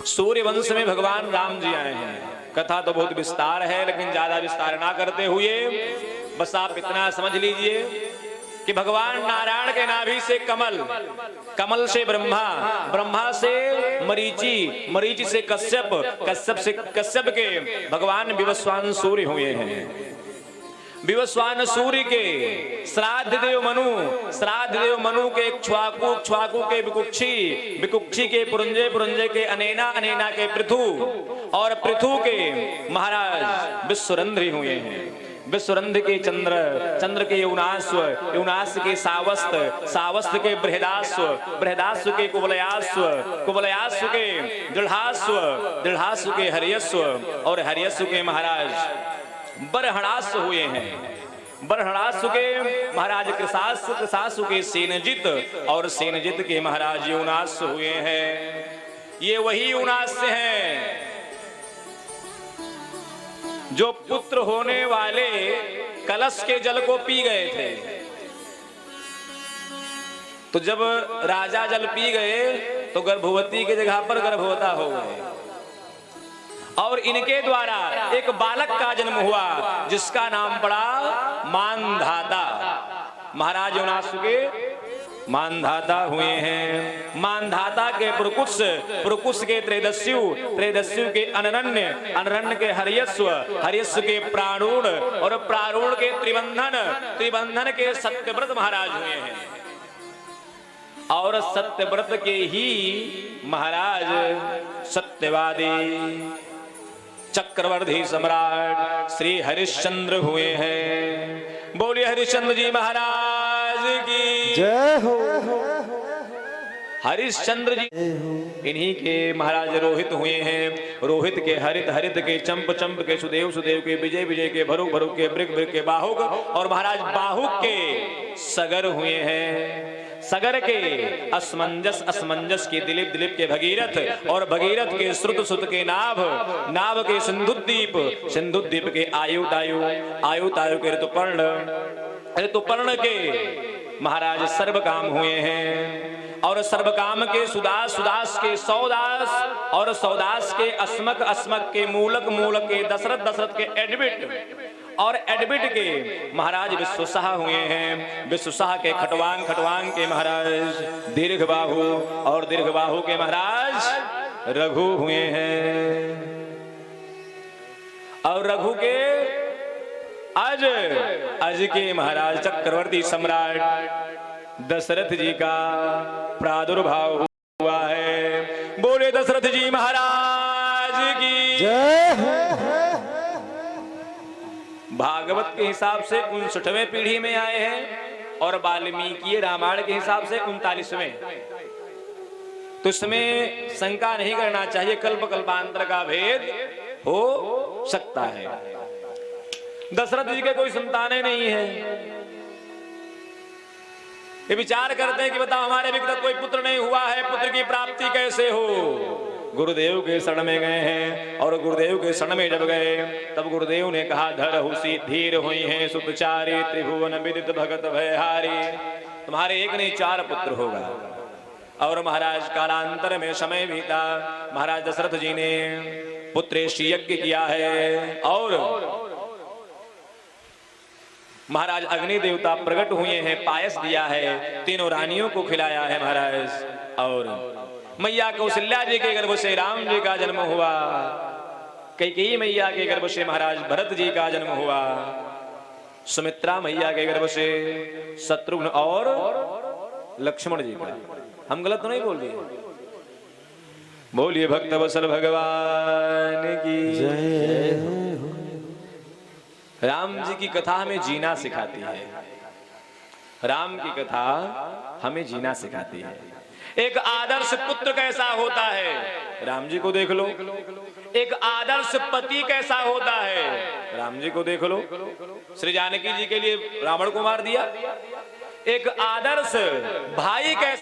सूर्य वंश में भगवान राम जी आए हैं। कथा तो बहुत विस्तार है, लेकिन ज्यादा विस्तार ना करते हुए बस आप इतना समझ लीजिए कि भगवान नारायण के नाभि से कमल, कमल से ब्रह्मा, ब्रह्मा से मरीचि, मरीचि से कश्यप, कश्यप से कश्यप के भगवान विवस्वान सूर्य हुए हैं। विवस्वान सूर्य के श्राद्ध देव मनु, श्राद्ध देव मनु के क्ष्वाकु, क्ष्वाकु के विकुक्षी, विकुक्षी के पुरंजय, पुरंजय के अनेना, अनेना के पृथु, और पृथु के महाराज विश्वरंध्री हुए हैं। विश्वरंध्र के चंद्र, चंद्र के यौनाश्व, यौनाश्व के सावस्त, सावस्त के बृहदाश्व, बृहदाश्व के कुवलयाश्व, कुवलयाश्व के दृढ़ाश्व, दृढ़ाश्व के हरियस्व, और हरियस्व के महाराज बरहणास्व हुए हैं। बरहणास्व के महाराज कृशास्व, कृशास्व के सेनजित, और सेनजित के महाराज यौनास्व हुए हैं। ये वही यौनास्व हैं जो पुत्र होने वाले कलश के जल को पी गए थे। तो जब राजा जल पी गए तो गर्भवती की जगह पर गर्भवता हो गए, और इनके द्वारा एक बालक का जन्म हुआ जिसका नाम पड़ा मानधाता। महाराज यौनास्व के मानधाता हुए हैं। मानधाता के पुरकुश, पुरकुश के त्रैदस्यु, त्रैदस्यु के अनरण्य, अनरण्य के हरियस्व, हरियस्व के प्राणूण, और प्राणूण के त्रिबंधन, त्रिबंधन के सत्यव्रत महाराज हुए हैं। और सत्यव्रत के ही महाराज सत्यवादी चक्रवर्ती सम्राट श्री हरिश्चंद्र हुए हैं। बोलिए हरिश्चंद्र जी महाराज की जय हो। हरिश्चंद्र जी इन्हीं के महाराज रोहित हुए हैं। रोहित के हरित, हरित के चंप, चंप के सुदेव, सुदेव के विजय, विजय के भरुक, भरुक के ब्रिक, ब्रिक के बाहुक, और महाराज बाहुक के सगर हुए हैं। सगर के असमंजस, असमंजस के दिलीप, दिलीप के भगीरथ, और भगीरथ के श्रुत, श्रुत के नाभ, नाभ के सिंधुद्वीप, सिंधुद्वीप के आयुतायु, आयुतायु के ऋतुपर्ण, ऋतुपर्ण के महाराज सर्वकाम हुए हैं। और सर्वकाम के सुदास, सुदास के सौदास, और सौदास के अस्मक, अस्मक के मूलक, मूलक के दशरथ, दशरथ के एडबिट, और एडबिट के महाराज विश्वसाह हुए हैं। विश्वसाह के खटवांग, खटवांग के महाराज दीर्घबाहु, और दीर्घबाहु के महाराज रघु हुए हैं। और रघु के अज, अज के महाराज चक्रवर्ती सम्राट दशरथ जी का प्रादुर्भाव हुआ है। बोले दशरथ जी महाराज की जय हो। भागवत के हिसाब से 59वें पीढ़ी में आए हैं, और वाल्मीकि रामायण के हिसाब से 39वें। तो इसमें शंका नहीं करना चाहिए, कल्प कल्पांतर का भेद हो सकता है। दशरथ जी के कोई संतानें नहीं है। ये विचार करते हैं कि बताओ हमारे अभी तक कोई पुत्र नहीं हुआ है, पुत्र की प्राप्ति कैसे हो। गुरुदेव के शरण में गए हैं, और गुरुदेव के शरण में जब गए तब गुरुदेव ने कहा धर हुसी धीर हुई हैं सुतचारी त्रिभुवन विदित भगत भयहारी। तुम्हारे एक नहीं 4 पुत्र होगा। और महाराज कालांतर में समय बीता, महाराज दशरथ जी ने पुत्रेष्टि यज्ञ किया है, और महाराज अग्नि देवता प्रकट हुए हैं, पायस दिया है, तीनों रानियों को खिलाया है महाराज। और मैया कौशल्या जी के गर्भ से राम जी का जन्म हुआ, कैकेयी मैया के गर्भ से महाराज भरत जी का जन्म हुआ, सुमित्रा मैया के गर्भ से शत्रुघ्न और लक्ष्मण जी का। हम गलत तो नहीं बोल दिए? बोलिए भक्त वत्सल भगवान की जय हो। राम जी की कथा हमें जीना सिखाती है। राम की कथा हमें जीना सिखाती है। एक आदर्श पुत्र कैसा होता है, राम जी को देख लो। एक आदर्श पति कैसा होता है, राम जी को देख लो। श्री जानकी जी के लिए रावण को मार दिया। एक आदर्श भाई कैसा